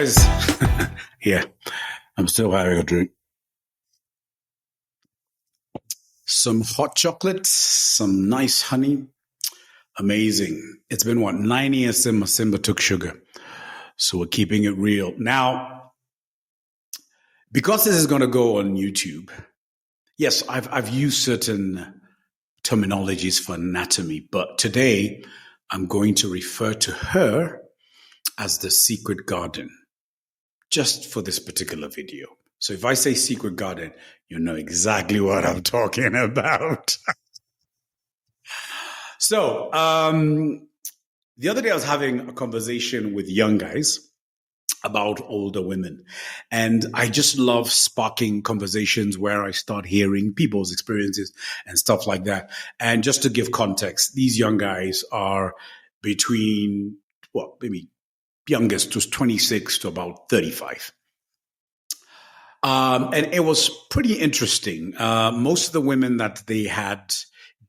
guys. Yeah, I'm still having a drink. Some hot chocolate, some nice honey. Amazing. It's been, 9 years since Simba took sugar. So we're keeping it real. Now, because this is going to go on YouTube, yes, I've used certain terminologies for anatomy, but today I'm going to refer to her as the secret garden, just for this particular video. So if I say secret garden, you know exactly what I'm talking about. So the other day I was having a conversation with young guys about older women. And I just love sparking conversations where I start hearing people's experiences and stuff like that. And just to give context, these young guys are between, well, maybe youngest was 26 to about 35. And it was pretty interesting. Most of the women that they had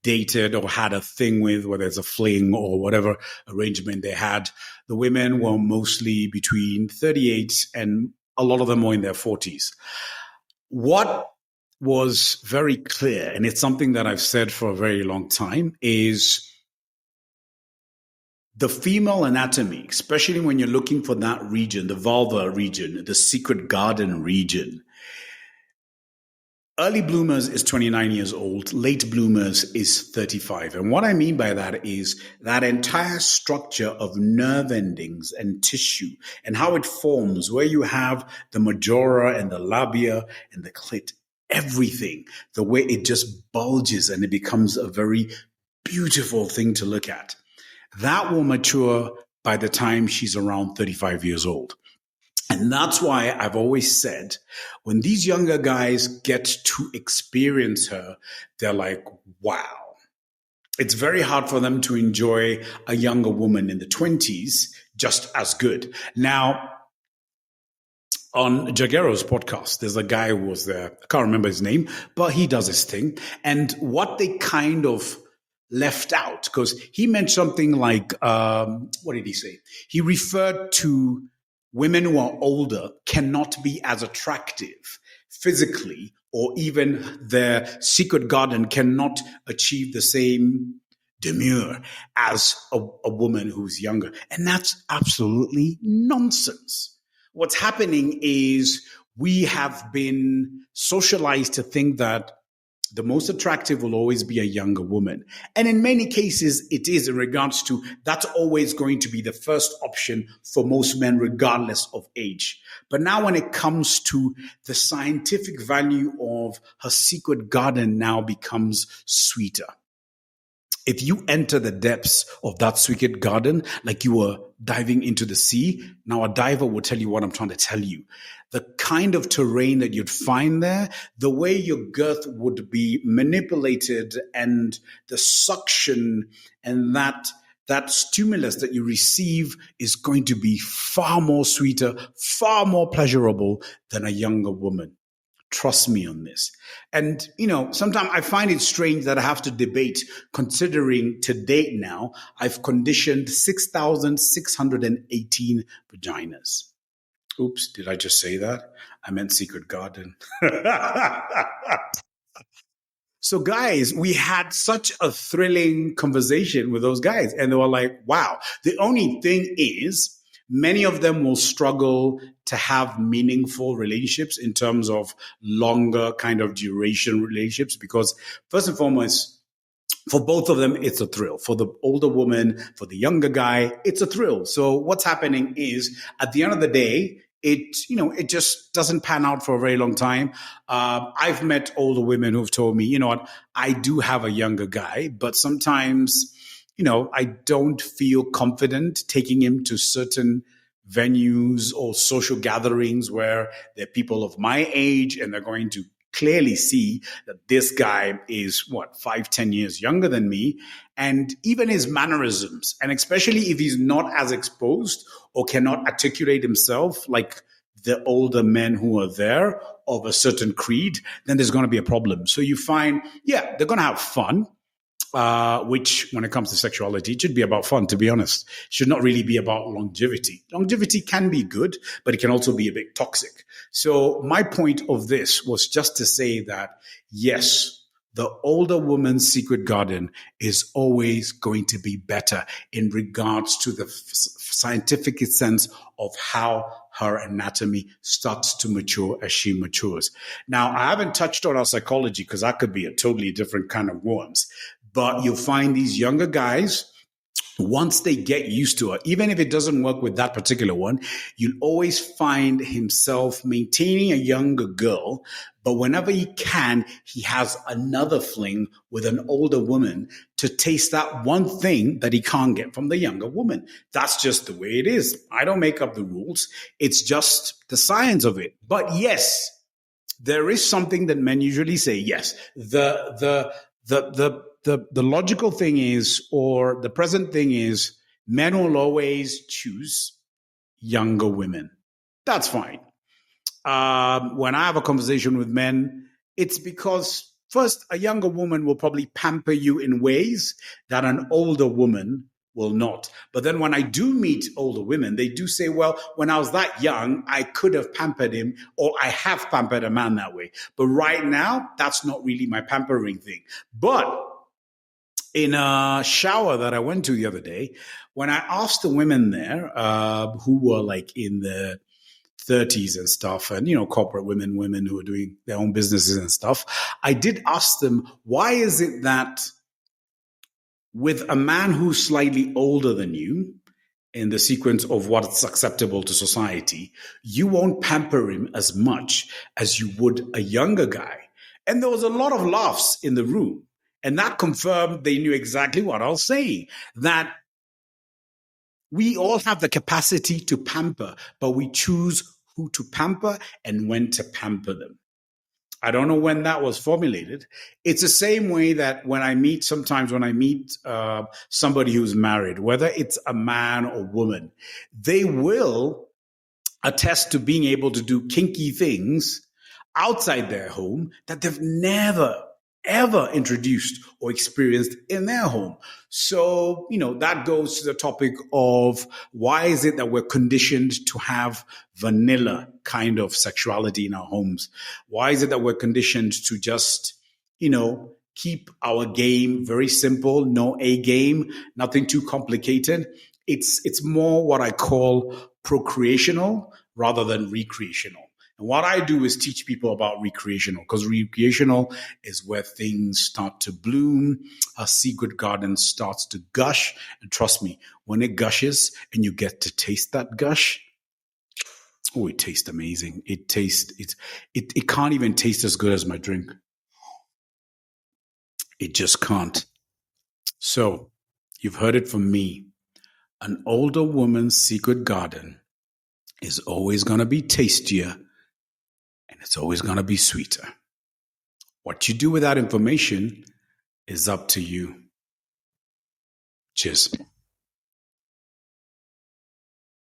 dated or had a thing with, whether it's a fling or whatever arrangement they had, the women were mostly between 38 and a lot of them were in their 40s. What was very clear, and it's something that I've said for a very long time, is the female anatomy, especially when you're looking for that region, the vulva region, the secret garden region. Early bloomers is 29 years old. Late bloomers is 35. And what I mean by that is that entire structure of nerve endings and tissue and how it forms, where you have the majora and the labia and the clit, everything, the way it just bulges and it becomes a very beautiful thing to look at. That will mature by the time she's around 35 years old. And that's why I've always said, when these younger guys get to experience her, they're like, wow. It's very hard for them to enjoy a younger woman in the 20s just as good. Now, on Jaguaro's podcast, there's a guy who was there. I can't remember his name, but he does his thing. And what they kind of left out, because he meant something like, what did he say? He referred to women who are older cannot be as attractive physically, or even their secret garden cannot achieve the same demure as a woman who's younger. And that's absolutely nonsense. What's happening is we have been socialized to think that the most attractive will always be a younger woman. And in many cases, it is in regards to that's always going to be the first option for most men, regardless of age. But now when it comes to the scientific value of her secret garden now becomes sweeter. If you enter the depths of that secret garden, like you were diving into the sea, now a diver will tell you what I'm trying to tell you. The kind of terrain that you'd find there, the way your girth would be manipulated and the suction and that stimulus that you receive is going to be far more sweeter, far more pleasurable than a younger woman. Trust me on this. And, sometimes I find it strange that I have to debate, considering to date now, I've conditioned 6,618 vaginas. Oops, did I just say that? I meant secret garden. So guys, we had such a thrilling conversation with those guys. And they were like, wow. The only thing is, many of them will struggle to have meaningful relationships in terms of longer kind of duration relationships, because first and foremost, for both of them, it's a thrill. For the older woman, for the younger guy, it's a thrill. So what's happening is at the end of the day, it just doesn't pan out for a very long time. I've met older women who've told me, you know what, I do have a younger guy, but sometimes I don't feel confident taking him to certain venues or social gatherings where there are people of my age and they're going to clearly see that this guy is 5-10 years younger than me. And even his mannerisms, and especially if he's not as exposed or cannot articulate himself like the older men who are there of a certain creed, then there's going to be a problem. So you find, they're going to have fun. which, when it comes to sexuality, it should be about fun, to be honest. It should not really be about longevity. Longevity can be good, but it can also be a bit toxic. So my point of this was just to say that, yes, the older woman's secret garden is always going to be better in regards to the scientific sense of how her anatomy starts to mature as she matures. Now, I haven't touched on our psychology because that could be a totally different kind of worms. But you'll find these younger guys, once they get used to it, even if it doesn't work with that particular one, you'll always find himself maintaining a younger girl. But whenever he can, he has another fling with an older woman to taste that one thing that he can't get from the younger woman. That's just the way it is. I don't make up the rules. It's just the science of it. But yes, there is something that men usually say. Yes, the logical thing is, or the present thing is, men will always choose younger women. That's fine. When I have a conversation with men, it's because, first, a younger woman will probably pamper you in ways that an older woman will not. But then when I do meet older women, they do say, well, when I was that young, I could have pampered him, or I have pampered a man that way. But right now, that's not really my pampering thing. But in a shower that I went to the other day, when I asked the women there, who were like in the 30s and stuff, and, corporate women who are doing their own businesses and stuff, I did ask them, why is it that with a man who's slightly older than you, in the sequence of what's acceptable to society, you won't pamper him as much as you would a younger guy? And there was a lot of laughs in the room. And that confirmed they knew exactly what I was saying, that we all have the capacity to pamper, but we choose who to pamper and when to pamper them. I don't know when that was formulated. It's the same way that when I meet somebody who's married, whether it's a man or woman, they will attest to being able to do kinky things outside their home that they've never ever introduced or experienced in their home. So, that goes to the topic of why is it that we're conditioned to have vanilla kind of sexuality in our homes? Why is it that we're conditioned to just, keep our game very simple, no A game, nothing too complicated? It's more what I call procreational rather than recreational. And what I do is teach people about recreational, because recreational is where things start to bloom, a secret garden starts to gush. And trust me, when it gushes and you get to taste that gush, oh, it tastes amazing. It can't even taste as good as my drink. It just can't. So you've heard it from me. An older woman's secret garden is always going to be tastier, and it's always going to be sweeter. What you do with that information is up to you. Cheers.